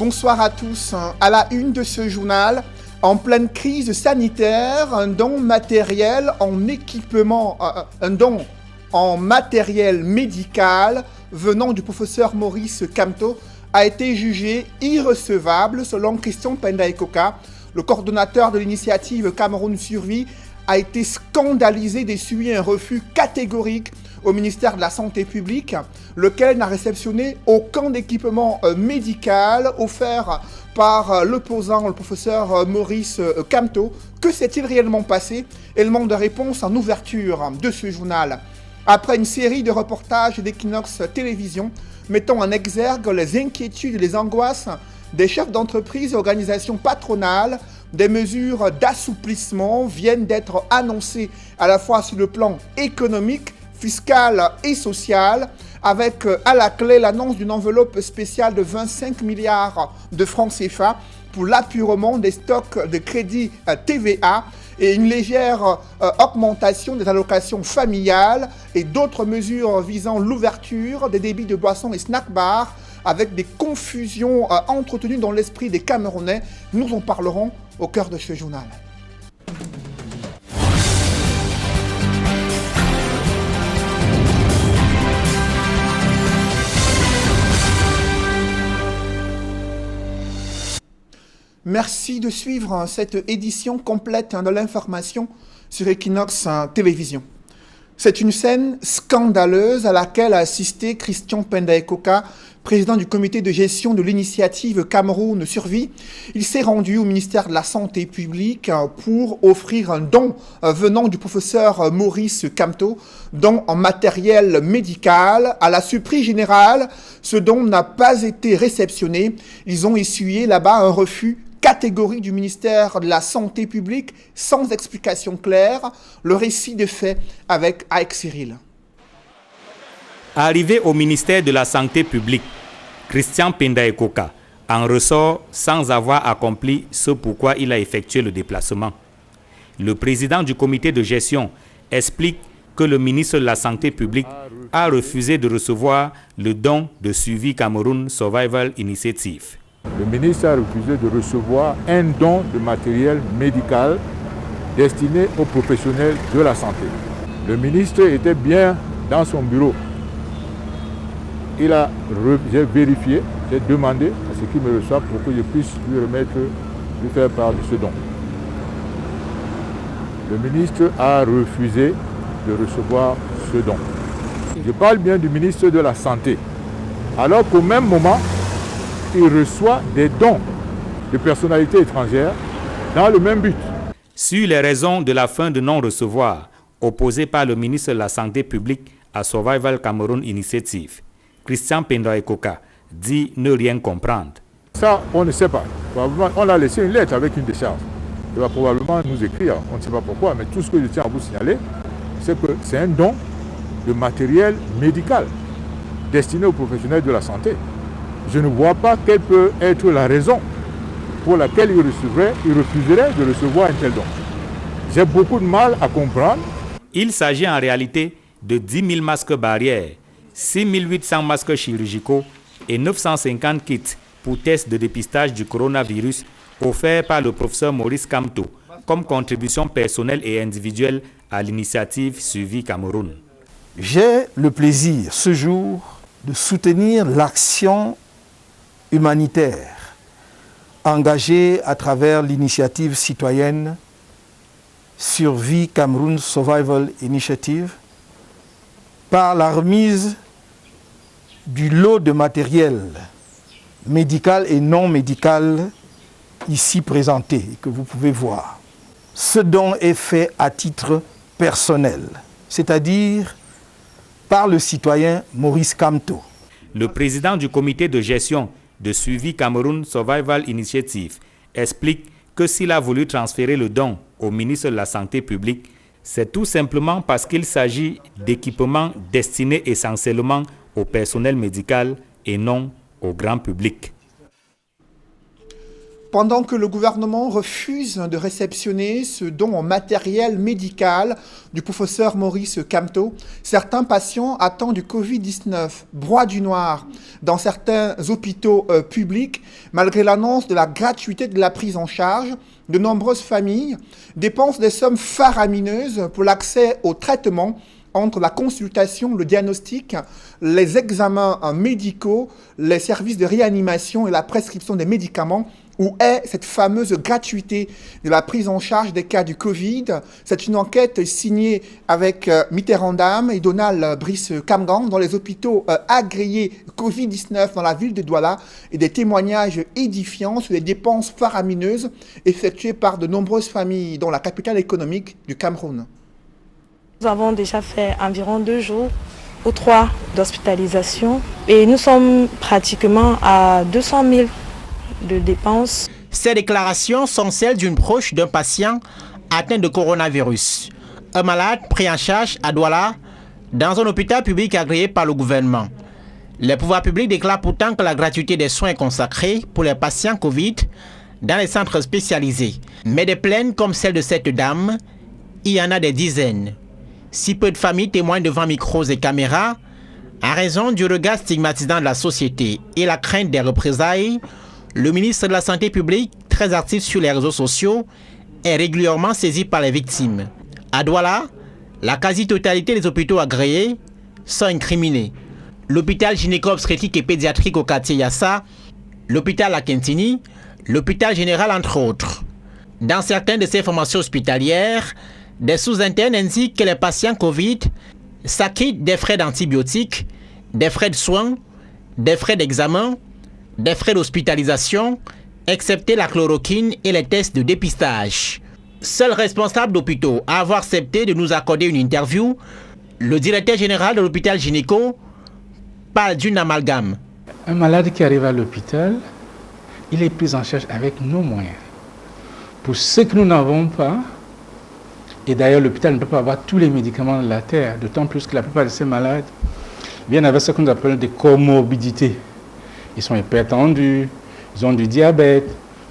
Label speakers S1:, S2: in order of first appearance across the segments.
S1: Bonsoir à tous. À la une de ce journal, en pleine crise sanitaire, un don matériel en équipement, un don en matériel médical venant du professeur Maurice Kamto a été jugé irrecevable selon Christian Penda Ekoka. Le coordonnateur de l'initiative Cameroun Survie a été scandalisé d'essuyer un refus catégorique au ministère de la Santé publique, lequel n'a réceptionné aucun équipement médical offert par l'opposant, le professeur Maurice Kamto. Que s'est-il réellement passé? Élément de réponse en ouverture de ce journal. Après une série de reportages d'Equinox Télévision mettant en exergue les inquiétudes et les angoisses des chefs d'entreprise et organisations patronales, des mesures d'assouplissement viennent d'être annoncées à la fois sur le plan économique, fiscal et social, avec à la clé l'annonce d'une enveloppe spéciale de 25 milliards de francs CFA pour l'apurement des stocks de crédit TVA et une légère augmentation des allocations familiales et d'autres mesures visant l'ouverture des débits de boissons et snack-bars avec des confusions entretenues dans l'esprit des Camerounais. Nous en parlerons au cœur de ce journal. Merci de suivre cette édition complète de l'information sur Equinox Télévision. C'est une scène scandaleuse à laquelle a assisté Christian Penda Ekoka, président du comité de gestion de l'initiative Cameroun Survie. Il s'est rendu au ministère de la Santé publique pour offrir un don venant du professeur Maurice Kamto, don en matériel médical. À la surprise générale, ce don n'a pas été réceptionné. Ils ont essuyé là-bas un refus catégorique du ministère de la Santé publique sans explication claire. Le récit des faits avec Aïk Cyril.
S2: Arrivé au ministère de la Santé publique, Christian Penda Ekoka en ressort sans avoir accompli ce pourquoi il a effectué le déplacement. Le président du comité de gestion explique que le ministre de la Santé publique a refusé de recevoir le don de Suivi Cameroun Survival Initiative.
S3: Le ministre a refusé de recevoir un don de matériel médical destiné aux professionnels de la santé. Le ministre était bien dans son bureau. J'ai vérifié, j'ai demandé à ce qu'il me reçoive pour que je puisse lui faire part de ce don. Le ministre a refusé de recevoir ce don. Je parle bien du ministre de la Santé. Alors qu'au même moment, il reçoit des dons de personnalités étrangères dans le même but.
S2: Sur les raisons de la fin de non-recevoir opposée par le ministre de la Santé publique à Survival Cameroun Initiative, Christian Penda Ekoka dit ne rien comprendre.
S3: Ça, on ne sait pas. On a laissé une lettre avec une décharge. Il va probablement nous écrire, on ne sait pas pourquoi, mais tout ce que je tiens à vous signaler, c'est que c'est un don de matériel médical destiné aux professionnels de la santé. Je ne vois pas quelle peut être la raison pour laquelle il refuserait de recevoir un tel don. J'ai beaucoup de mal à comprendre.
S2: Il s'agit en réalité de 10 000 masques barrières, 6 800 masques chirurgicaux et 950 kits pour tests de dépistage du coronavirus offerts par le professeur Maurice Kamto comme contribution personnelle et individuelle à l'initiative Suivi Cameroun.
S4: J'ai le plaisir ce jour de soutenir l'action humanitaire engagée à travers l'initiative citoyenne Survie Cameroun Survival Initiative par la remise du lot de matériel médical et non médical ici présenté et que vous pouvez voir. Ce don est fait à titre personnel, c'est-à-dire par le citoyen Maurice Kamto.
S2: Le président du comité de gestion de Suivi Cameroun Survival Initiative explique que s'il a voulu transférer le don au ministre de la Santé publique, c'est tout simplement parce qu'il s'agit d'équipements destinés essentiellement au personnel médical et non au grand public.
S1: Pendant que le gouvernement refuse de réceptionner ce don en matériel médical du professeur Maurice Kamto, certains patients atteints du Covid-19 broient du noir dans certains hôpitaux publics. Malgré l'annonce de la gratuité de la prise en charge, de nombreuses familles dépensent des sommes faramineuses pour l'accès au traitement entre la consultation, le diagnostic, les examens médicaux, les services de réanimation et la prescription des médicaments. Où est cette fameuse gratuité de la prise en charge des cas du Covid? C'est une enquête signée avec Mitterrand Dam et Donald Brice Kamgang dans les hôpitaux agréés Covid-19 dans la ville de Douala et des témoignages édifiants sur les dépenses faramineuses effectuées par de nombreuses familles dans la capitale économique du Cameroun.
S5: Nous avons déjà fait environ 2 jours ou 3 d'hospitalisation et nous sommes pratiquement à 200 000 de dépenses.
S6: Ces déclarations sont celles d'une proche d'un patient atteint de coronavirus. Un malade pris en charge à Douala dans un hôpital public agréé par le gouvernement. Les pouvoirs publics déclarent pourtant que la gratuité des soins est consacrée pour les patients Covid dans les centres spécialisés. Mais des plaintes comme celle de cette dame, il y en a des dizaines. Si peu de familles témoignent devant micros et caméras, en raison du regard stigmatisant de la société et la crainte des représailles, le ministre de la Santé publique, très actif sur les réseaux sociaux, est régulièrement saisi par les victimes. À Douala, la quasi-totalité des hôpitaux agréés sont incriminés. L'hôpital gynéco-obstétrique et pédiatrique au quartier Yassa, l'hôpital à Kentini, l'hôpital général entre autres. Dans certaines de ces formations hospitalières, des sous-internes indiquent que les patients Covid s'acquittent des frais d'antibiotiques, des frais de soins, des frais d'examen, des frais d'hospitalisation, excepté la chloroquine et les tests de dépistage. Seul responsable d'hôpitaux à avoir accepté de nous accorder une interview, le directeur général de l'hôpital gynéco parle d'une amalgame.
S7: Un malade qui arrive à l'hôpital, il est pris en charge avec nos moyens. Pour ceux que nous n'avons pas, et d'ailleurs l'hôpital ne peut pas avoir tous les médicaments de la terre, d'autant plus que la plupart de ces malades viennent avec ce qu'on appelle des comorbidités. Ils sont hypertendus, ils ont du diabète,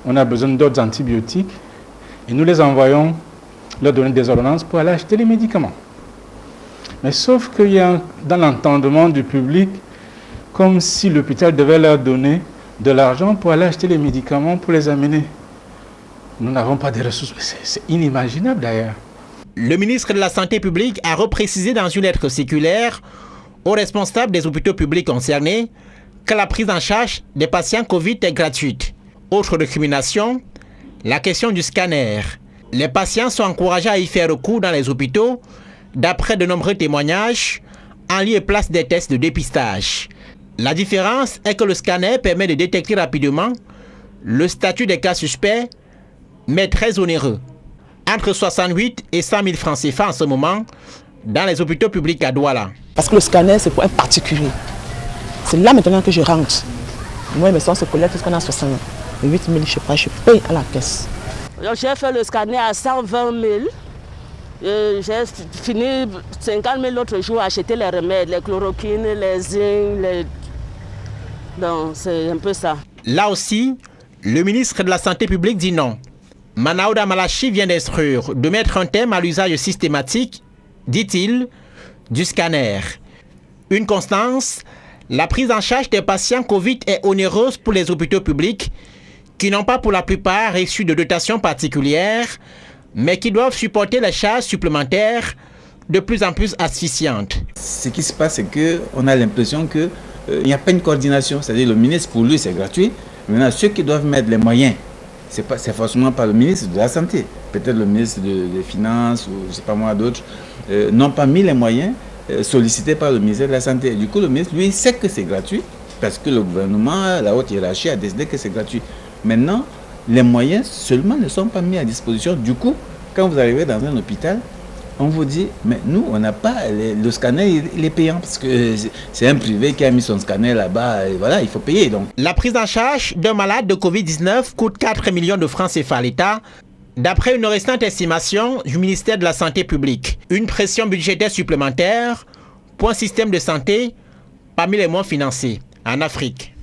S7: on a besoin d'autres antibiotiques et nous les envoyons leur donner des ordonnances pour aller acheter les médicaments. Mais sauf qu'il y a dans l'entendement du public comme si l'hôpital devait leur donner de l'argent pour aller acheter les médicaments pour les amener. Nous n'avons pas de ressources, c'est inimaginable d'ailleurs.
S6: Le ministre de la Santé publique a reprécisé dans une lettre circulaire aux responsables des hôpitaux publics concernés que la prise en charge des patients Covid est gratuite. Autre récrimination, la question du scanner. Les patients sont encouragés à y faire recours dans les hôpitaux, d'après de nombreux témoignages, en lieu et place des tests de dépistage. La différence est que le scanner permet de détecter rapidement le statut des cas suspects, mais très onéreux. Entre 68 et 100 000 francs CFA en ce moment, dans les hôpitaux publics à Douala.
S8: Parce que le scanner, c'est pour un particulier. C'est là maintenant que je rentre. Moi, mes soins se collectent jusqu'à 68 000, je sais pas, je paye à la caisse.
S9: J'ai fait le scanner à 120 000. J'ai fini 50 000 l'autre jour à acheter les remèdes, les chloroquines, les zinc, Donc, c'est un peu ça.
S6: Là aussi, le ministre de la Santé publique dit non. Manaouda Malachi vient d'instruire de mettre un terme à l'usage systématique, dit-il, du scanner. Une constance, la prise en charge des patients Covid est onéreuse pour les hôpitaux publics qui n'ont pas pour la plupart reçu de dotations particulières, mais qui doivent supporter les charges supplémentaires de plus en plus asphyxiantes.
S10: Ce qui se passe, c'est qu'on a l'impression qu'il n'y a pas une coordination. C'est-à-dire le ministre, pour lui, c'est gratuit. Maintenant, ceux qui doivent mettre les moyens, c'est forcément pas le ministre de la Santé. Peut-être le ministre des Finances ou je ne sais pas moi d'autres, n'ont pas mis les moyens sollicités par le ministère de la Santé. Du coup, le ministre, lui, sait que c'est gratuit parce que le gouvernement, la haute hiérarchie a décidé que c'est gratuit. Maintenant, les moyens seulement ne sont pas mis à disposition. Du coup, quand vous arrivez dans un hôpital, on vous dit, mais nous, on n'a pas, le scanner, il est payant parce que c'est un privé qui a mis son scanner là-bas, et voilà, il faut payer. Donc.
S6: La prise en charge d'un malade de Covid-19 coûte 4 millions de francs CFA à l'État, d'après une récente estimation du ministère de la Santé publique. Une pression budgétaire supplémentaire pour un système de santé parmi les moins financés en Afrique.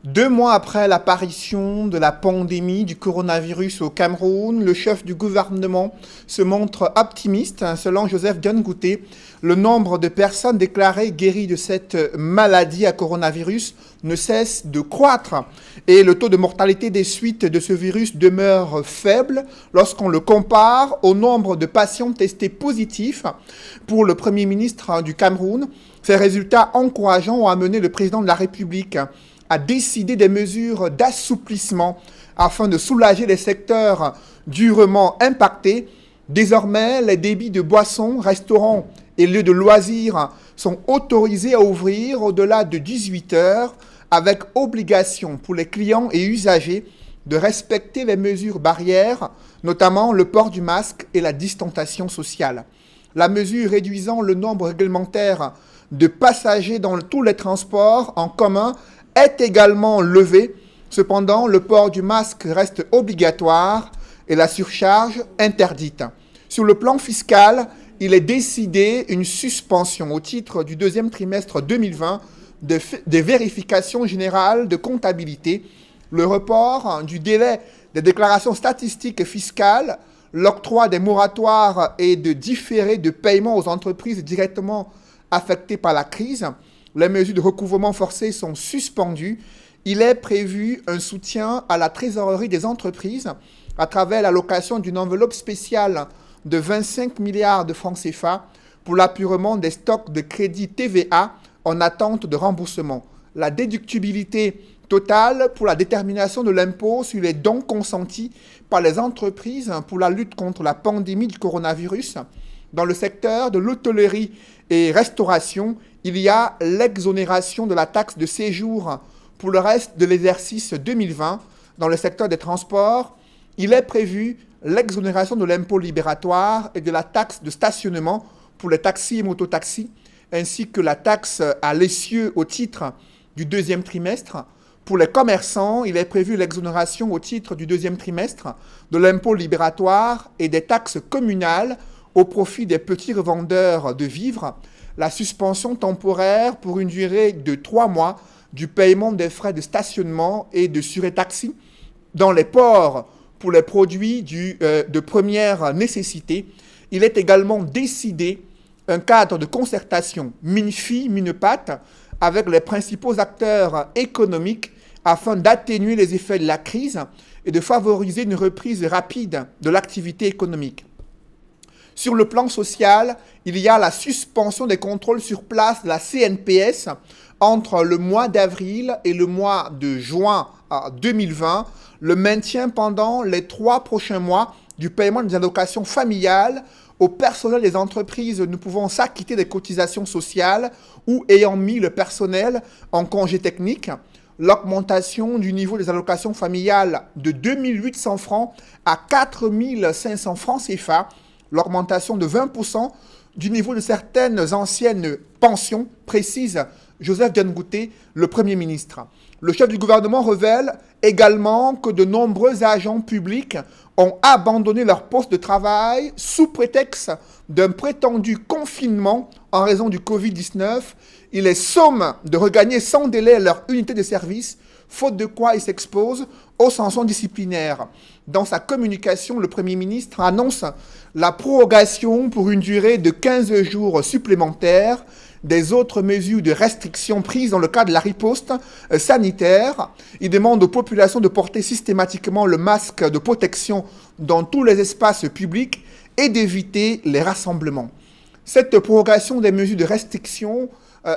S1: 2 mois après l'apparition de la pandémie du coronavirus au Cameroun, le chef du gouvernement se montre optimiste. Selon Joseph Dione Ngouté, le nombre de personnes déclarées guéries de cette maladie à coronavirus ne cesse de croître et le taux de mortalité des suites de ce virus demeure faible lorsqu'on le compare au nombre de patients testés positifs. Pour le Premier ministre du Cameroun, ces résultats encourageants ont amené le président de la République à décider des mesures d'assouplissement afin de soulager les secteurs durement impactés. Désormais, les débits de boissons, restaurants et lieux de loisirs sont autorisés à ouvrir au-delà de 18 heures avec obligation pour les clients et usagers de respecter les mesures barrières, notamment le port du masque et la distanciation sociale. La mesure réduisant le nombre réglementaire de passagers dans tous les transports en commun est également levée. Cependant, le port du masque reste obligatoire et la surcharge interdite. Sur le plan fiscal, il est décidé une suspension au titre du deuxième trimestre 2020 des vérifications générales de comptabilité, le report du délai des déclarations statistiques et fiscales, l'octroi des moratoires et de différés de paiement aux entreprises directement affectées par la crise. Les mesures de recouvrement forcé sont suspendues. Il est prévu un soutien à la trésorerie des entreprises à travers l'allocation d'une enveloppe spéciale de 25 milliards de francs CFA pour l'apurement des stocks de crédit TVA en attente de remboursement. La déductibilité totale pour la détermination de l'impôt sur les dons consentis par les entreprises pour la lutte contre la pandémie du coronavirus. Dans le secteur de l'hôtellerie et restauration, il y a l'exonération de la taxe de séjour pour le reste de l'exercice 2020. Dans le secteur des transports, il est prévu l'exonération de l'impôt libératoire et de la taxe de stationnement pour les taxis et mototaxis, ainsi que la taxe à l'essieu au titre du deuxième trimestre. Pour les commerçants, il est prévu l'exonération au titre du deuxième trimestre de l'impôt libératoire et des taxes communales au profit des petits revendeurs de vivres, la suspension temporaire pour une durée de 3 mois du paiement des frais de stationnement et de surtaxi dans les ports pour les produits de première nécessité. Il est également décidé un cadre de concertation MINFI, MINEPAT, avec les principaux acteurs économiques afin d'atténuer les effets de la crise et de favoriser une reprise rapide de l'activité économique. Sur le plan social, il y a la suspension des contrôles sur place de la CNPS entre le mois d'avril et le mois de juin 2020, le maintien pendant les 3 prochains mois du paiement des allocations familiales au personnel des entreprises ne pouvant s'acquitter des cotisations sociales ou ayant mis le personnel en congé technique, l'augmentation du niveau des allocations familiales de 2 800 francs à 4 500 francs CFA, l'augmentation de 20% du niveau de certaines anciennes pensions, précise Joseph Dione Ngouté, le Premier ministre. Le chef du gouvernement révèle également que de nombreux agents publics ont abandonné leur poste de travail sous prétexte d'un prétendu confinement en raison du Covid-19. Il les somme de regagner sans délai leur unité de service, faute de quoi ils s'exposent aux sanctions disciplinaires. Dans sa communication, le Premier ministre annonce la prorogation pour une durée de 15 jours supplémentaires des autres mesures de restriction prises dans le cadre de la riposte sanitaire. Il demande aux populations de porter systématiquement le masque de protection dans tous les espaces publics et d'éviter les rassemblements. Cette prorogation des mesures de restriction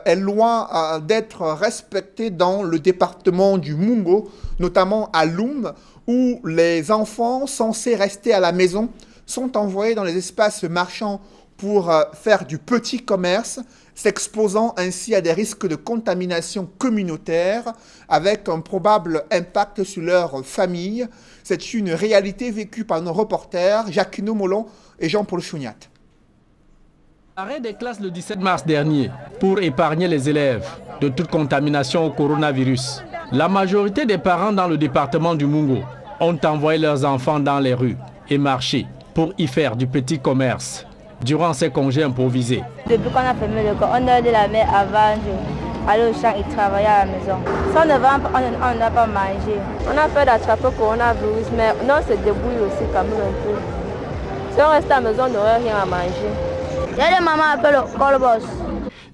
S1: est loin d'être respectée dans le département du Mungo, notamment à Loum, où les enfants censés rester à la maison sont envoyés dans les espaces marchands pour faire du petit commerce, s'exposant ainsi à des risques de contamination communautaire avec un probable impact sur leur famille. C'est une réalité vécue par nos reporters Jacquino Molon et Jean-Paul Chouniat.
S11: Arrêt des classes le 17 mars dernier pour épargner les élèves de toute contamination au coronavirus. La majorité des parents dans le département du Mungo ont envoyé leurs enfants dans les rues et marché pour y faire du petit commerce durant ces congés improvisés.
S12: Depuis qu'on a fermé l'école, on a de la mer avant. aller au champ et travailler à la maison. Si on ne vend pas, on n'a pas mangé. On a peur d'attraper le coronavirus, mais non, on se débrouille aussi quand même un peu. Si on reste à la maison, on n'aurait rien à manger. Il y a des mamans qui appellent le colbos.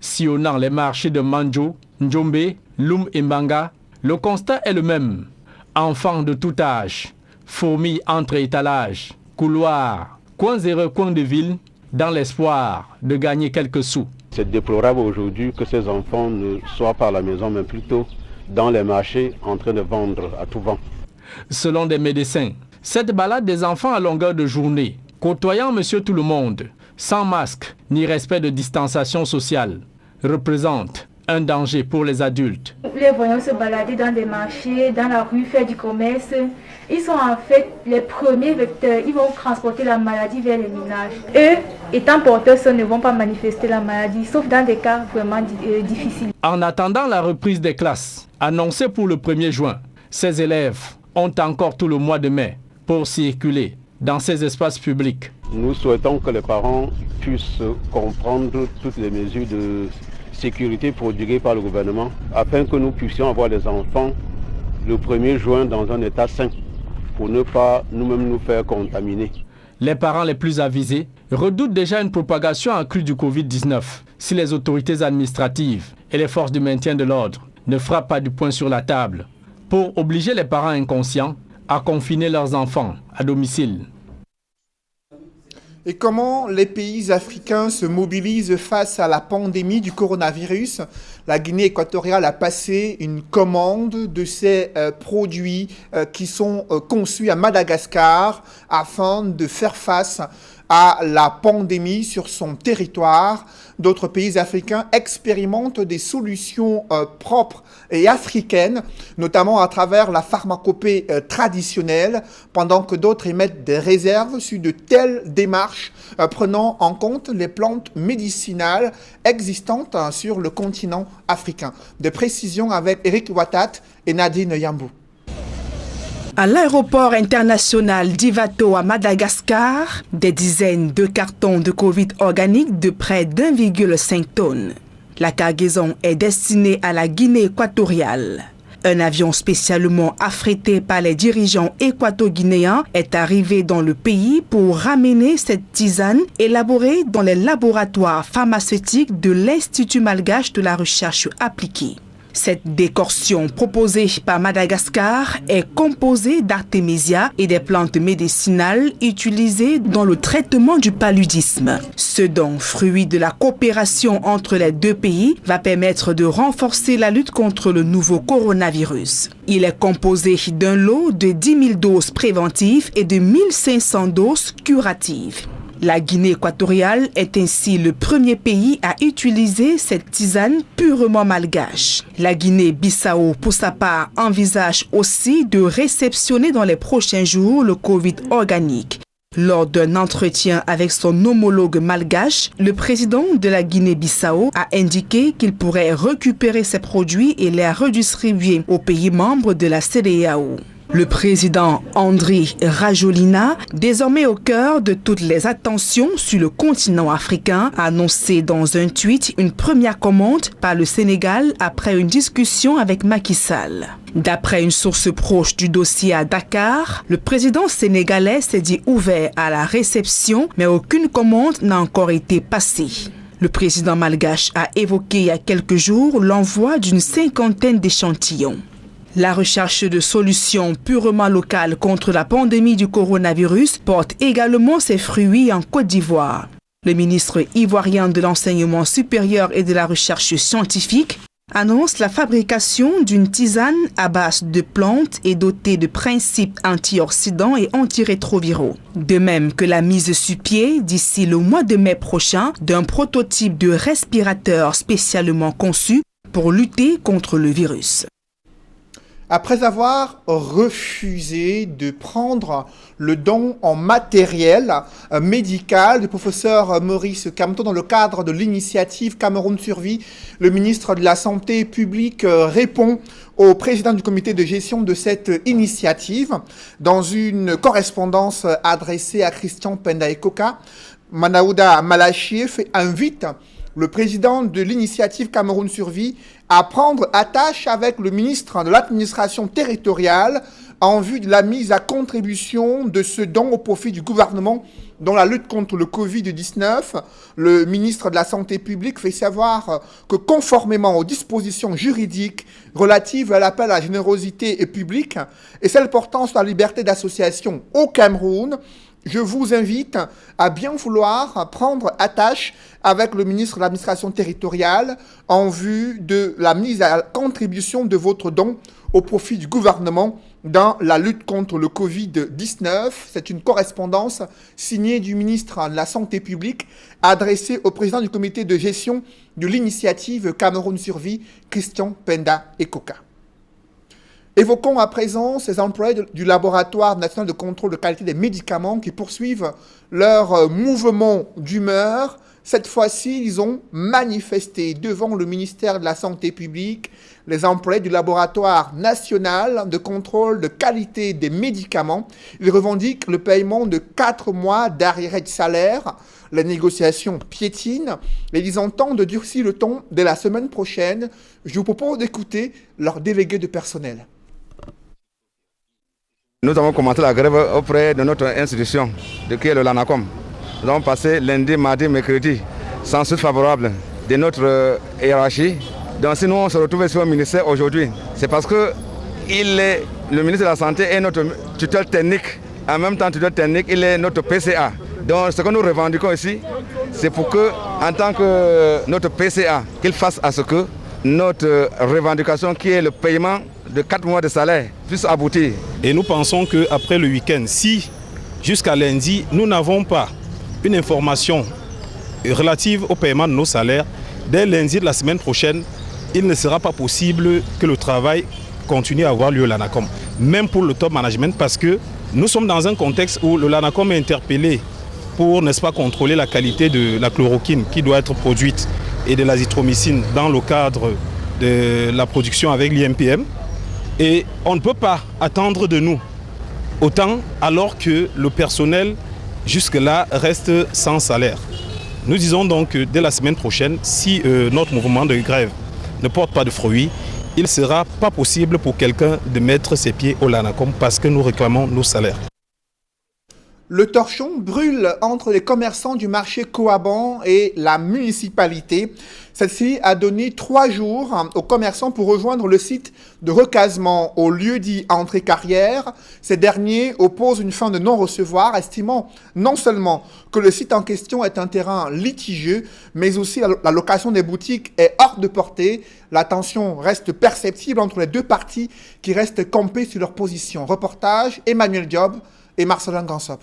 S11: Sillonnant les marchés de Manjo, Njombe, Loum et Mbanga, le constat est le même. Enfants de tout âge, fourmis entre étalages, couloirs, coins et recoins de ville, dans l'espoir de gagner quelques sous.
S13: C'est déplorable aujourd'hui que ces enfants ne soient pas à la maison, mais plutôt dans les marchés en train de vendre à tout vent.
S11: Selon des médecins, cette balade des enfants à longueur de journée, côtoyant monsieur tout le monde, sans masque ni respect de distanciation sociale, représente un danger pour les adultes.
S14: Les voyons se balader dans des marchés, dans la rue, faire du commerce. Ils sont en fait les premiers vecteurs. Ils vont transporter la maladie vers les ménages. Eux, étant porteurs, ils ne vont pas manifester la maladie, sauf dans des cas vraiment difficiles.
S11: En attendant la reprise des classes, annoncée pour le 1er juin, ces élèves ont encore tout le mois de mai pour circuler dans ces espaces publics.
S13: Nous souhaitons que les parents puissent comprendre toutes les mesures de sécurité prodiguées par le gouvernement afin que nous puissions avoir des enfants le 1er juin dans un état sain pour ne pas nous-mêmes nous faire contaminer.
S11: Les parents les plus avisés redoutent déjà une propagation accrue du Covid-19 si les autorités administratives et les forces du maintien de l'ordre ne frappent pas du poing sur la table pour obliger les parents inconscients à confiner leurs enfants à domicile.
S1: Et comment les pays africains se mobilisent face à la pandémie du coronavirus? La Guinée équatoriale a passé une commande de ces produits qui sont conçus à Madagascar afin de faire face à la pandémie sur son territoire. D'autres pays africains expérimentent des solutions propres et africaines, notamment à travers la pharmacopée traditionnelle, pendant que d'autres émettent des réserves sur de telles démarches prenant en compte les plantes médicinales existantes sur le continent africain. Des précisions avec Eric Watat et Nadine Yambou.
S15: À l'aéroport international d'Ivato à Madagascar, des dizaines de cartons de Covid organique de près d'1,5 tonnes. La cargaison est destinée à la Guinée équatoriale. Un avion spécialement affrété par les dirigeants équato-guinéens est arrivé dans le pays pour ramener cette tisane élaborée dans les laboratoires pharmaceutiques de l'Institut malgache de la recherche appliquée. Cette décoction proposée par Madagascar est composée d'artémisia et des plantes médicinales utilisées dans le traitement du paludisme. Ce don, fruit de la coopération entre les deux pays, va permettre de renforcer la lutte contre le nouveau coronavirus. Il est composé d'un lot de 10 000 doses préventives et de 1 500 doses curatives. La Guinée équatoriale est ainsi le premier pays à utiliser cette tisane purement malgache. La Guinée-Bissau, pour sa part, envisage aussi de réceptionner dans les prochains jours le Covid organique. Lors d'un entretien avec son homologue malgache, le président de la Guinée-Bissau a indiqué qu'il pourrait récupérer ces produits et les redistribuer aux pays membres de la CEDEAO. Le président Andry Rajoelina, désormais au cœur de toutes les attentions sur le continent africain, a annoncé dans un tweet une première commande par le Sénégal après une discussion avec Macky Sall. D'après une source proche du dossier à Dakar, le président sénégalais s'est dit ouvert à la réception, mais aucune commande n'a encore été passée. Le président malgache a évoqué il y a quelques jours l'envoi d'une 50aine d'échantillons. La recherche de solutions purement locales contre la pandémie du coronavirus porte également ses fruits en Côte d'Ivoire. Le ministre ivoirien de l'Enseignement supérieur et de la recherche scientifique annonce la fabrication d'une tisane à base de plantes et dotée de principes antioxydants et antirétroviraux. De même que la mise sur pied, d'ici le mois de mai prochain, d'un prototype de respirateur spécialement conçu pour lutter contre le virus.
S1: Après avoir refusé de prendre le don en matériel médical du professeur Maurice Kamto dans le cadre de l'initiative Cameroun Survie, le ministre de la Santé publique répond au président du comité de gestion de cette initiative. Dans une correspondance adressée à Christian Penda Ekoka, Manaouda Malachiev invite le président de l'initiative Cameroun Survie à prendre attache avec le ministre de l'administration territoriale en vue de la mise à contribution de ce don au profit du gouvernement dans la lutte contre le Covid-19. Le ministre de la Santé publique fait savoir que conformément aux dispositions juridiques relatives à l'appel à la générosité publique et celles portant sur la liberté d'association au Cameroun, je vous invite à bien vouloir prendre attache avec le ministre de l'administration territoriale en vue de la mise à contribution de votre don au profit du gouvernement dans la lutte contre le Covid-19. C'est une correspondance signée du ministre de la Santé publique adressée au président du comité de gestion de l'initiative Cameroun Survie, Christian Penda Ekoka. Évoquons à présent ces employés du laboratoire national de contrôle de qualité des médicaments qui poursuivent leur mouvement d'humeur. Cette fois-ci, ils ont manifesté devant le ministère de la Santé publique. Les employés du laboratoire national de contrôle de qualité des médicaments, ils revendiquent le paiement de 4 mois d'arriérés de salaire. Les négociations piétinent et ils entendent durcir le ton dès la semaine prochaine. Je vous propose d'écouter leur délégué de personnel.
S16: Nous avons commencé la grève auprès de notre institution, qui est le LANACOM. Nous avons passé lundi, mardi, mercredi, sans suite favorable de notre hiérarchie. Donc si nous on se retrouve ici au ministère aujourd'hui, c'est parce que le ministre de la Santé est notre tutelle technique. En même temps, tutelle technique, il est notre PCA. Donc ce que nous revendiquons ici, c'est pour que, en tant que notre PCA, qu'il fasse à ce que notre revendication, qui est le paiement de 4 mois de salaire, puisse aboutir.
S17: Et nous pensons qu'après le week-end, si jusqu'à lundi, nous n'avons pas une information relative au paiement de nos salaires, dès lundi de la semaine prochaine, il ne sera pas possible que le travail continue à avoir lieu à l'ANACOM. Même pour le top management, parce que nous sommes dans un contexte où le LANACOM est interpellé pour, n'est-ce pas, contrôler la qualité de la chloroquine qui doit être produite et de l'azithromycine dans le cadre de la production avec l'IMPM. Et on ne peut pas attendre de nous autant alors que le personnel jusque-là reste sans salaire. Nous disons donc que dès la semaine prochaine, si notre mouvement de grève ne porte pas de fruits, il ne sera pas possible pour quelqu'un de mettre ses pieds au LANACOM parce que nous réclamons nos salaires.
S1: Le torchon brûle entre les commerçants du marché Coaban et la municipalité. Celle-ci a donné 3 jours aux commerçants pour rejoindre le site de recasement au lieu dit entrée-carrière. Ces derniers opposent une fin de non-recevoir, estimant non seulement que le site en question est un terrain litigieux, mais aussi la location des boutiques est hors de portée. La tension reste perceptible entre les deux parties qui restent campées sur leur position. Reportage Emmanuel Diop et Marcelin Gansop.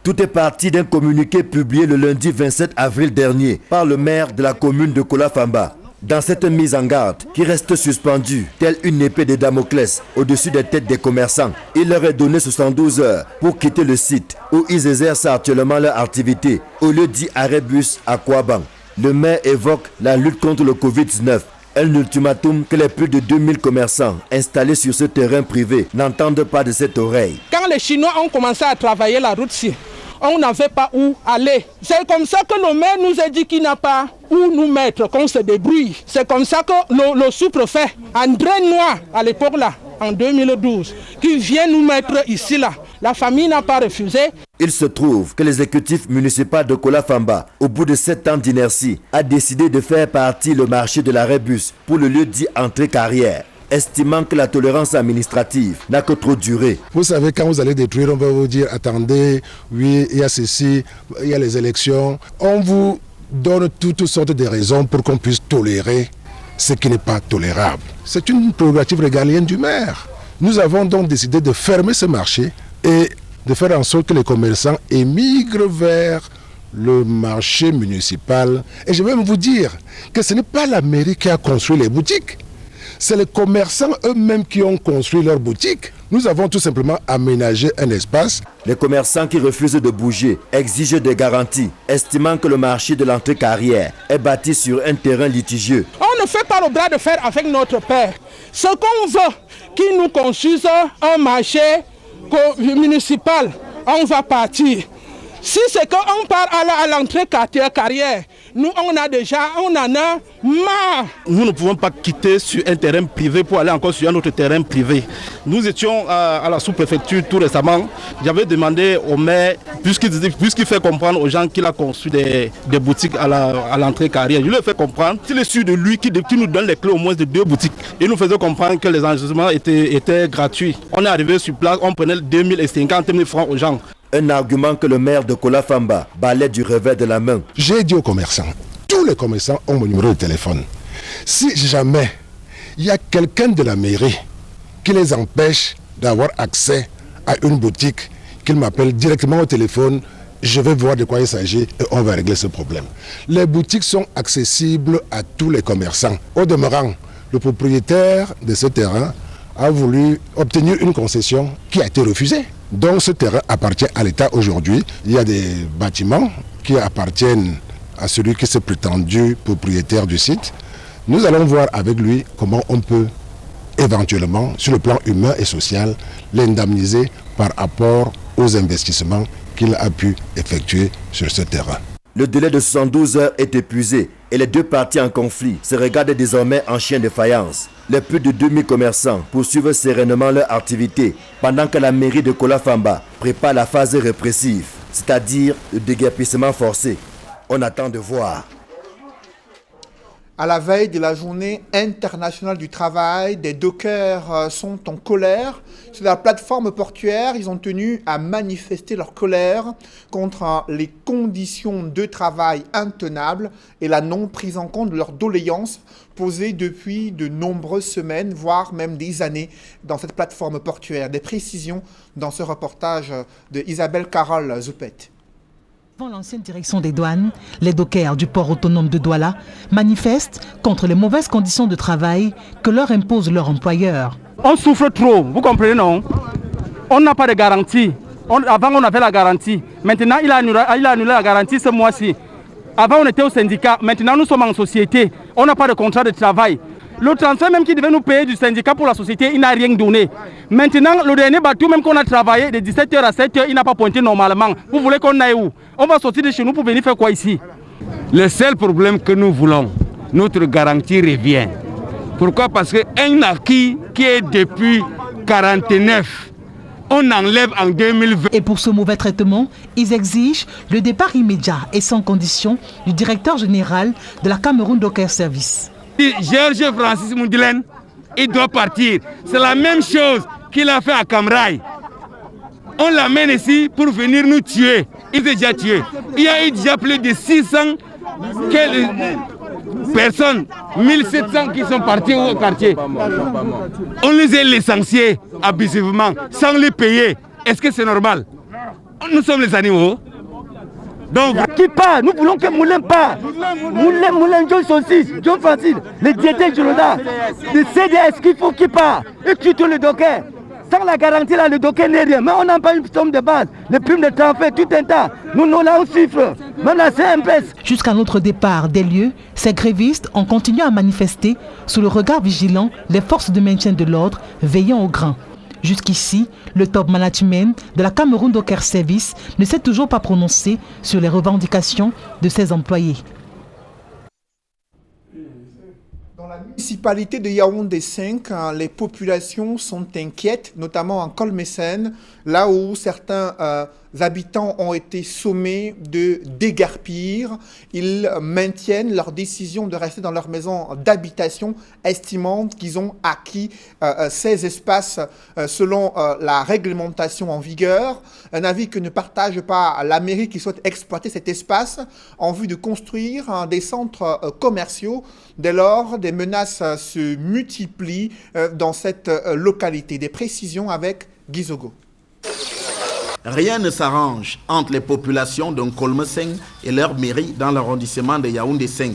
S18: Tout est parti d'un communiqué publié le lundi 27 avril dernier par le maire de la commune de Kolafamba. Dans cette mise en garde qui reste suspendue, telle une épée de Damoclès au-dessus des têtes des commerçants, il leur est donné 72 heures pour quitter le site où ils exercent actuellement leur activité, au lieu dit arrêt bus à Kouaban. Le maire évoque la lutte contre le Covid-19. Un ultimatum que les plus de 2000 commerçants installés sur ce terrain privé n'entendent pas de cette oreille.
S19: Quand les Chinois ont commencé à travailler la route-ci, on n'avait pas où aller. C'est comme ça que le maire nous a dit qu'il n'a pas où nous mettre, qu'on se débrouille. C'est comme ça que le sous-préfet, André Noir, à l'époque là, en 2012, qui vient nous mettre ici là. La famille n'a pas refusé.
S18: Il se trouve que l'exécutif municipal de Kolafamba, au bout de 7 ans d'inertie, a décidé de faire partie le marché de l'arrêt bus pour le lieu dit entrée-carrière, estimant que la tolérance administrative n'a que trop duré.
S20: Vous savez, quand vous allez détruire, on va vous dire, attendez, oui, il y a ceci, il y a les élections. On vous donne toutes sortes de raisons pour qu'on puisse tolérer ce qui n'est pas tolérable. C'est une prérogative régalienne du maire. Nous avons donc décidé de fermer ce marché et de faire en sorte que les commerçants émigrent vers le marché municipal. Et je vais même vous dire que ce n'est pas la mairie qui a construit les boutiques. C'est les commerçants eux-mêmes qui ont construit leurs boutiques. Nous avons tout simplement aménagé un espace.
S18: Les commerçants qui refusent de bouger exigent des garanties, estimant que le marché de l'entrée-carrière est bâti sur un terrain litigieux.
S19: On ne fait pas le bras de fer avec notre père. Ce qu'on veut, qu'ils nous construisent un marché municipal, on va partir. Si c'est qu'on part à l'entrée-carrière, Nous, on en a marre.
S17: Nous ne pouvons pas quitter sur un terrain privé pour aller encore sur un autre terrain privé. Nous étions à la sous-préfecture tout récemment. J'avais demandé au maire, puisqu'il fait comprendre aux gens qu'il a construit des boutiques à l'entrée carrière. Je lui ai fait comprendre qu'il est sûr de lui qui nous donne les clés au moins de 2 boutiques. Et nous faisait comprendre que les enregistrements étaient gratuits. On est arrivé sur place, on prenait 2050 000 francs aux gens.
S18: Un argument que le maire de Kola-Famba balaie du revers de la main.
S20: J'ai dit aux commerçants, tous les commerçants ont mon numéro de téléphone. Si jamais il y a quelqu'un de la mairie qui les empêche d'avoir accès à une boutique, qu'il m'appelle directement au téléphone, je vais voir de quoi il s'agit et on va régler ce problème. Les boutiques sont accessibles à tous les commerçants. Au demeurant, le propriétaire de ce terrain a voulu obtenir une concession qui a été refusée. Donc ce terrain appartient à l'État aujourd'hui. Il y a des bâtiments qui appartiennent à celui qui s'est prétendu propriétaire du site. Nous allons voir avec lui comment on peut éventuellement, sur le plan humain et social, l'indemniser par rapport aux investissements qu'il a pu effectuer sur ce terrain.
S18: Le délai de 72 heures est épuisé et les 2 parties en conflit se regardent désormais en chien de faïence. Les plus de 2000 commerçants poursuivent sereinement leur activité pendant que la mairie de Kola-Famba prépare la phase répressive, c'est-à-dire le déguerpissement forcé. On attend de voir.
S1: À la veille de la journée internationale du travail, des dockers sont en colère. Sur la plateforme portuaire, ils ont tenu à manifester leur colère contre les conditions de travail intenables et la non prise en compte de leurs doléances posées depuis de nombreuses semaines, voire même des années, dans cette plateforme portuaire. Des précisions dans ce reportage de Isabelle Carole Zoupet.
S21: Devant l'ancienne direction des douanes, les dockers du port autonome de Douala manifestent contre les mauvaises conditions de travail que leur impose leur employeur.
S22: On souffre trop, vous comprenez non? On n'a pas de garantie. Avant on avait la garantie. Maintenant il a annulé la garantie ce mois-ci. Avant on était au syndicat, maintenant nous sommes en société. On n'a pas de contrat de travail. Le transfert même qui devait nous payer du syndicat pour la société, il n'a rien donné. Maintenant, le dernier bateau même qu'on a travaillé de 17h à 7h, il n'a pas pointé normalement. Vous voulez qu'on aille où? On va sortir de chez nous pour venir faire quoi ici?
S23: Le seul problème que nous voulons, notre garantie revient. Pourquoi? Parce qu'un acquis qui est depuis 49, on enlève en 2020.
S21: Et pour ce mauvais traitement, ils exigent le départ immédiat et sans condition du directeur général de la Cameroun Docker Service.
S23: Georges Francis Moudilène, il doit partir. C'est la même chose qu'il a fait à Camraï. On l'amène ici pour venir nous tuer. Il est déjà tué. Il y a eu déjà plus de 600 personnes, 1700 qui sont partis au quartier. On les a licenciés abusivement, sans les payer. Est-ce que c'est normal? Nous sommes les animaux.
S22: Donc, qui part? Nous voulons que Moulin parte. Moulin, John Saucis, John Francis, les diététiques Joloda, le CDS qu'il faut qu'il part. Et tu tout le docker. Sans la garantie, là, le docker n'est rien. Mais on n'a pas une somme de base. Les primes de transfert, tout un tas. Nous, là, on chiffre. Même la CMPS.
S21: Jusqu'à notre départ des lieux, ces grévistes ont continué à manifester sous le regard vigilant des forces de maintien de l'ordre veillant au grain. Jusqu'ici, le top management de la Cameroun Docker Service ne s'est toujours pas prononcé sur les revendications de ses employés.
S1: Dans la municipalité de Yaoundé 5, les populations sont inquiètes, notamment en Kolmesen, là où certains habitants ont été sommés de déguerpir. Ils maintiennent leur décision de rester dans leur maison d'habitation, estimant qu'ils ont acquis ces espaces selon la réglementation en vigueur. Un avis que ne partage pas la mairie qui souhaite exploiter cet espace en vue de construire des centres commerciaux. Dès lors, des menaces se multiplient dans cette localité. Des précisions avec Gizogo.
S24: Rien ne s'arrange entre les populations de Nkolmeseng et leur mairie dans l'arrondissement de Yaoundé 5.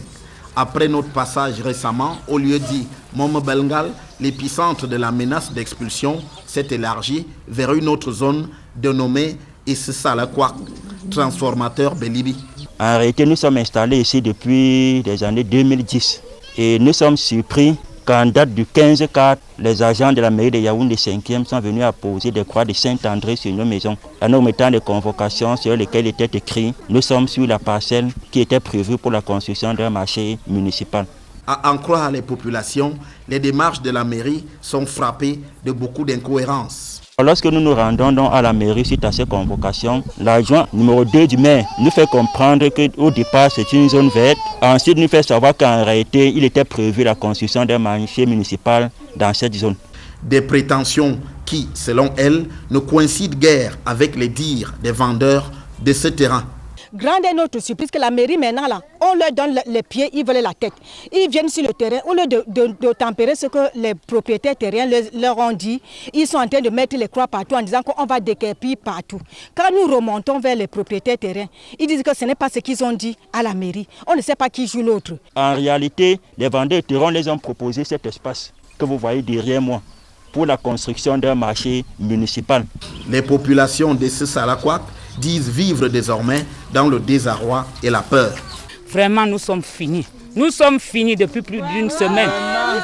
S24: Après notre passage récemment au lieu dit Momo-Belngal, l'épicentre de la menace d'expulsion s'est élargi vers une autre zone dénommée Ississalakwak, transformateur Belibi.
S25: En réalité, nous sommes installés ici depuis les années 2010 et nous sommes surpris
S2: qu'en date du 15-4, les agents de la mairie de Yaoundé 5e sont venus apposer des croix de Saint-André sur nos maisons, en nous mettant des convocations sur lesquelles était écrit « Nous sommes sur la parcelle qui était prévue pour la construction d'un marché municipal ».
S24: À en croire les populations, les démarches de la mairie sont frappées de beaucoup d'incohérences.
S2: Lorsque nous nous rendons donc à la mairie suite à ces convocations, l'adjoint numéro 2 du maire nous fait comprendre qu'au départ c'est une zone verte. Ensuite nous fait savoir qu'en réalité il était prévu la construction d'un marché municipal dans cette zone.
S24: Des prétentions qui, selon elle, ne coïncident guère avec les dires des vendeurs de ce terrain.
S3: Grande est notre surprise que la mairie maintenant là, on leur donne les pieds, ils veulent la tête. Ils viennent sur le terrain, au lieu de tempérer ce que les propriétaires terriens leur ont dit, ils sont en train de mettre les croix partout en disant qu'on va déguerpir partout. Quand nous remontons vers les propriétaires terriens, ils disent que ce n'est pas ce qu'ils ont dit à la mairie. On ne sait pas qui joue l'autre.
S2: En réalité, les vendeurs terriens les ont proposé cet espace que vous voyez derrière moi pour la construction d'un marché municipal.
S24: Les populations de ce Salakwak disent vivre désormais dans le désarroi et la peur.
S4: Vraiment, nous sommes finis. Nous sommes finis depuis plus d'une semaine.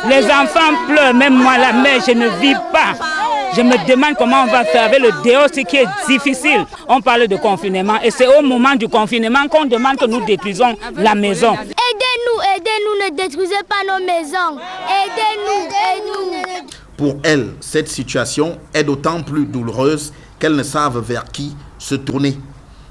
S4: Les enfants pleurent, même moi la mère, je ne vis pas. Je me demande comment on va faire avec le dehors, ce qui est difficile. On parle de confinement et c'est au moment du confinement qu'on demande que nous détruisons la maison.
S5: Aidez-nous, aidez-nous, ne détruisez pas nos maisons. Aidez-nous, aidez-nous.
S24: Pour elles, cette situation est d'autant plus douloureuse qu'elles ne savent vers qui se tourner.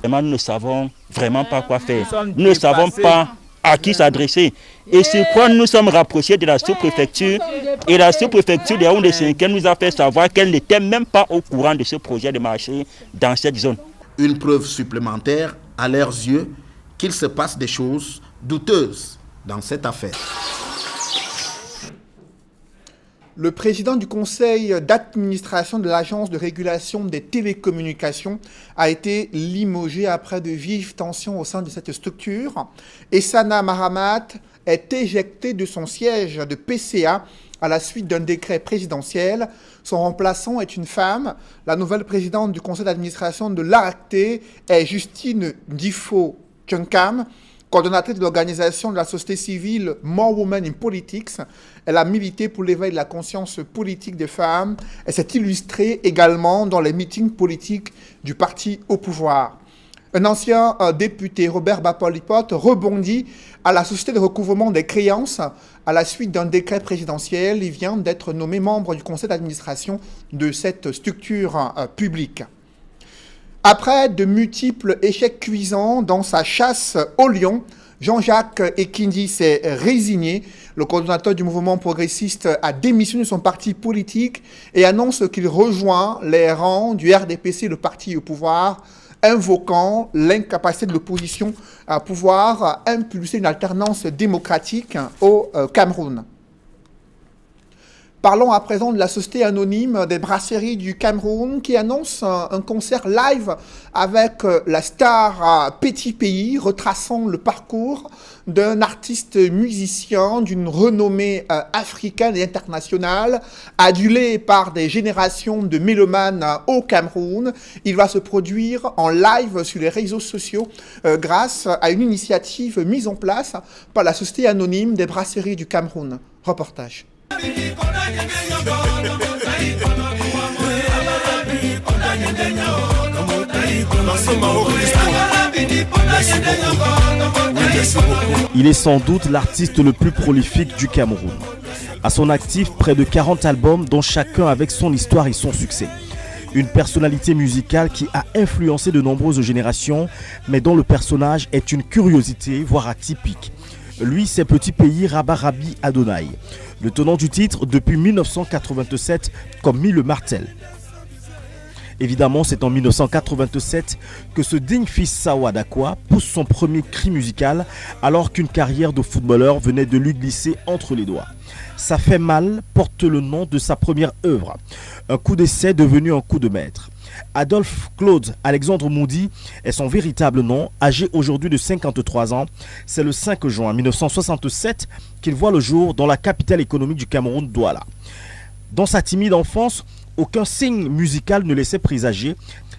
S2: Nous ne savons vraiment pas quoi faire. Nous ne savons pas à qui s'adresser. Et sur quoi nous sommes rapprochés de la sous-préfecture. Et la sous-préfecture de Yaoundé 5e nous a fait savoir qu'elle n'était même pas au courant de ce projet de marché dans cette zone.
S24: Une preuve supplémentaire, à leurs yeux, qu'il se passe des choses douteuses dans cette affaire.
S1: Le président du conseil d'administration de l'agence de régulation des télécommunications a été limogé après de vives tensions au sein de cette structure. Essana Mahamat est éjecté de son siège de PCA à la suite d'un décret présidentiel. Son remplaçant est une femme. La nouvelle présidente du conseil d'administration de l'ARACT est Justine Difo Chunkam, coordonnatrice de l'organisation de la société civile More Women in Politics. Elle a milité pour l'éveil de la conscience politique des femmes. Elle s'est illustrée également dans les meetings politiques du parti au pouvoir. Un ancien député, Robert Bapolipote, rebondit à la société de recouvrement des créances à la suite d'un décret présidentiel. Il vient d'être nommé membre du conseil d'administration de cette structure publique. Après de multiples échecs cuisants dans sa chasse au lion, Jean-Jacques Ekindi s'est résigné. Le coordonnateur du mouvement progressiste a démissionné de son parti politique et annonce qu'il rejoint les rangs du RDPC, le parti au pouvoir, invoquant l'incapacité de l'opposition à pouvoir impulser une alternance démocratique au Cameroun. Parlons à présent de la société anonyme des brasseries du Cameroun qui annonce un concert live avec la star Petit Pays, retraçant le parcours d'un artiste musicien d'une renommée africaine et internationale, adulé par des générations de mélomanes au Cameroun. Il va se produire en live sur les réseaux sociaux grâce à une initiative mise en place par la société anonyme des brasseries du Cameroun. Reportage.
S25: Il est sans doute l'artiste le plus prolifique du Cameroun. À son actif, près de 40 albums dont chacun avec son histoire et son succès. Une personnalité musicale qui a influencé de nombreuses générations, mais dont le personnage est une curiosité, voire atypique. Lui, c'est Petit Pays Rabarabi Adonai, le tenant du titre depuis 1987 comme mis le martel. Évidemment, c'est en 1987 que ce digne fils Sawa Dakwa pousse son premier cri musical alors qu'une carrière de footballeur venait de lui glisser entre les doigts. Ça fait mal porte le nom de sa première œuvre, un coup d'essai devenu un coup de maître. Adolphe Claude Alexandre Moudi est son véritable nom, âgé aujourd'hui de 53 ans. C'est le 5 juin 1967 qu'il voit le jour dans la capitale économique du Cameroun, Douala. Dans sa timide enfance, aucun signe musical ne laissait présager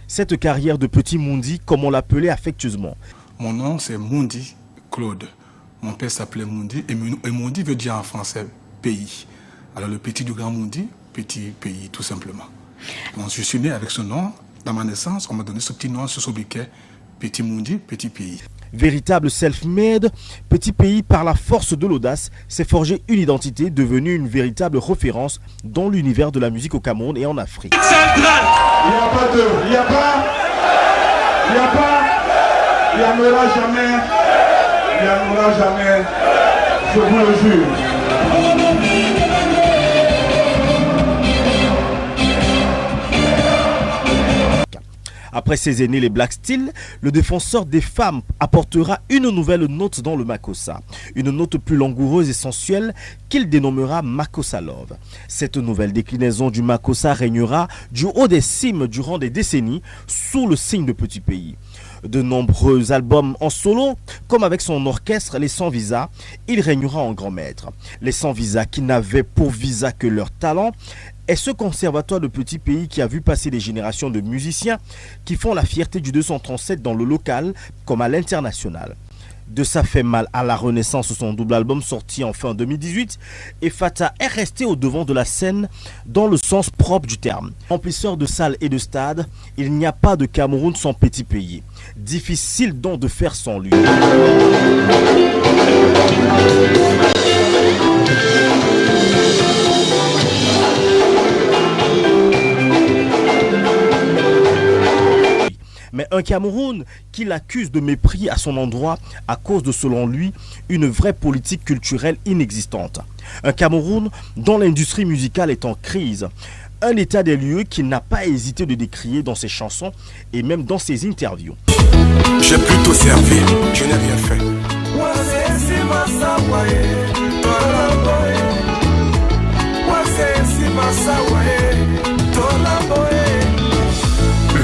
S25: cette carrière de petit Moudi, comme on l'appelait affectueusement.
S26: Mon nom c'est Moudi Claude. Mon père s'appelait Moudi et Moudi veut dire en français pays.
S6: Alors le petit du Grand Mundi, petit pays tout simplement. Donc je suis né avec ce nom. Dans ma naissance, on m'a donné ce petit nom, ce sobriquet, Petit Mundi, petit pays.
S25: Véritable self-made, Petit Pays, par la force de l'audace, s'est forgé une identité devenue une véritable référence dans l'univers de la musique au Cameroun et en Afrique.
S7: Il n'y a pas de, il n'y a pas, il n'y en aura jamais, je vous le jure.
S25: Après ses aînés, les Black Steel, le défenseur des femmes apportera une nouvelle note dans le Makossa. Une note plus langoureuse et sensuelle qu'il dénommera Makossa Love. Cette nouvelle déclinaison du Makossa régnera du haut des cimes durant des décennies sous le signe de Petit Pays. De nombreux albums en solo, comme avec son orchestre Les Sans Visa, il régnera en grand maître. Les Sans Visa qui n'avaient pour visa que leur talent, est ce conservatoire de Petit Pays qui a vu passer des générations de musiciens qui font la fierté du 237 dans le local comme à l'international. De Ça fait mal à la Renaissance, son double album sorti en fin 2018, et Fata est resté au devant de la scène dans le sens propre du terme. Remplisseur de salles et de stades, il n'y a pas de Cameroun sans Petit Pays. Difficile donc de faire sans lui. Mais un Cameroun qui l'accuse de mépris à son endroit à cause de, selon lui, une vraie politique culturelle inexistante. Un Cameroun dont l'industrie musicale est en crise. Un état des lieux qu'il n'a pas hésité de décrier dans ses chansons et même dans ses interviews.
S7: J'ai plutôt servi, je n'ai rien fait.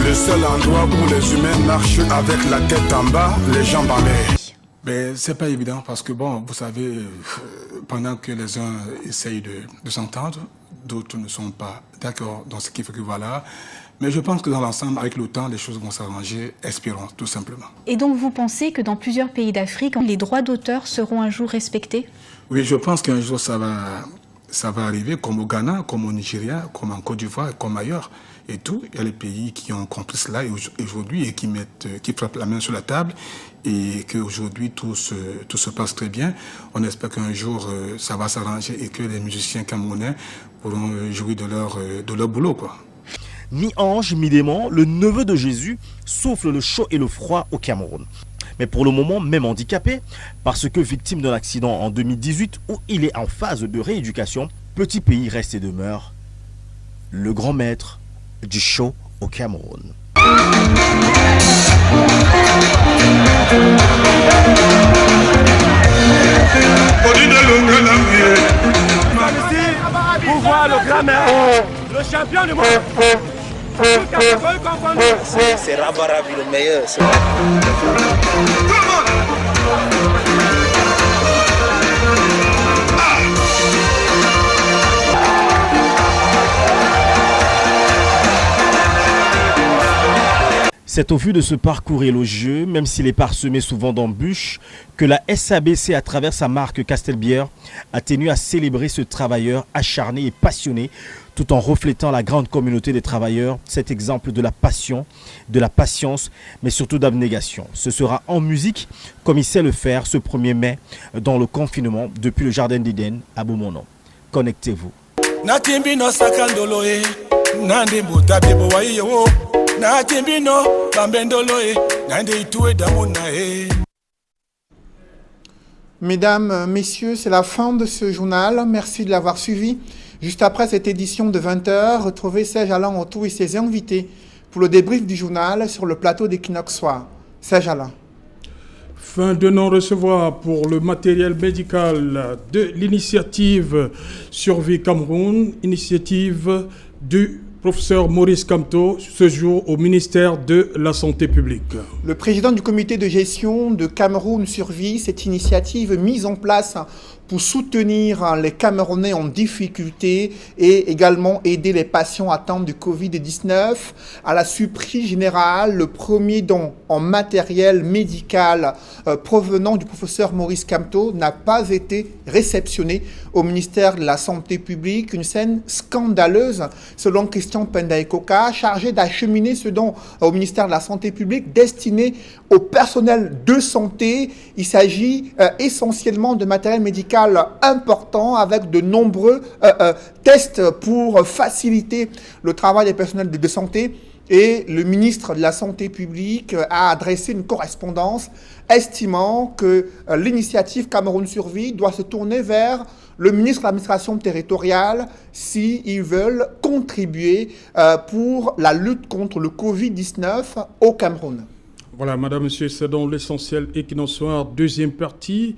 S7: Le seul endroit où les humains marchent avec la tête en bas, les jambes en l'air.
S6: Ben, c'est pas évident parce que bon, vous savez, pendant que les uns essayent de s'entendre, d'autres ne sont pas d'accord. Donc ce qui fait que voilà. Mais je pense que dans l'ensemble, avec le temps, les choses vont s'arranger, espérons, tout simplement.
S8: Et donc vous pensez que dans plusieurs pays d'Afrique, les droits d'auteur seront un jour respectés? Oui,
S6: je pense qu'un jour ça va arriver, comme au Ghana, comme au Nigeria, comme en Côte d'Ivoire, comme ailleurs. Et tout, il y a les pays qui ont compris cela aujourd'hui et qui frappent la main sur la table et qu'aujourd'hui tout se passe très bien. On espère qu'un jour ça va s'arranger et que les musiciens camerounais pourront jouir de leur boulot, quoi.
S25: Mi-ange, mi-démon, le neveu de Jésus souffle le chaud et le froid au Cameroun. Mais pour le moment, même handicapé, parce que victime d'un accident en 2018 où il est en phase de rééducation, Petit Pays reste et demeure le grand maître du show au Cameroun.
S7: Pour voir le grand maître, le champion du monde.
S9: C'est Rabarabi le meilleur.
S25: C'est au vu de ce parcours élogieux, même s'il est parsemé souvent d'embûches, que la SABC, à travers sa marque Castelbière, a tenu à célébrer ce travailleur acharné et passionné, tout en reflétant la grande communauté des travailleurs, cet exemple de la passion, de la patience, mais surtout d'abnégation. Ce sera en musique, comme il sait le faire ce 1er mai, dans le confinement, depuis le Jardin d'Éden à Beaumont. Connectez-vous.
S1: Mesdames, messieurs, c'est la fin de ce journal. Merci de l'avoir suivi. Juste après cette édition de 20h, retrouvez Serge Alain Autou et ses invités pour le débrief du journal sur le plateau d'Equinox Soir. Serge Alain.
S10: Fin de non-recevoir pour le matériel médical de l'initiative Survie Cameroun, initiative du professeur Maurice Kamto, ce jour au ministère de la Santé publique.
S1: Le président du comité de gestion de Cameroun Survie, cette initiative mise en place pour soutenir les Camerounais en difficulté et également aider les patients atteints du Covid-19. À la surprise générale, le premier don en matériel médical provenant du professeur Maurice Kamto n'a pas été réceptionné au ministère de la Santé publique. Une scène scandaleuse, selon Christian Pendaïkoka, chargé d'acheminer ce don au ministère de la Santé publique destiné au personnel de santé. Il s'agit essentiellement de matériel médical important avec de nombreux tests pour faciliter le travail des personnels de santé. Et le ministre de la Santé publique a adressé une correspondance estimant que l'initiative Cameroun Survie doit se tourner vers le ministre de l'administration territoriale s'ils veulent contribuer pour la lutte contre le Covid-19 au Cameroun.
S10: Voilà, madame, monsieur, c'est donc l'essentiel et qui n'en soit deuxième partie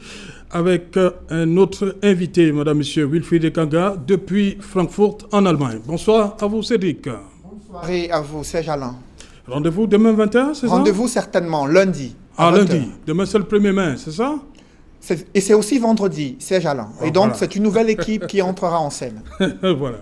S10: avec un autre invité, madame, monsieur, Wilfried Kanga, depuis Francfort en Allemagne. Bonsoir à vous, Cédric.
S1: Bonsoir à vous, Serge Alain.
S10: Rendez-vous demain 21, c'est ça?
S1: Rendez-vous certainement, lundi.
S10: Ah, lundi. Demain, c'est le 1er mai, c'est ça?
S1: Et c'est aussi vendredi, Serge Alain. Et donc, c'est une nouvelle équipe qui entrera en scène.
S10: Voilà.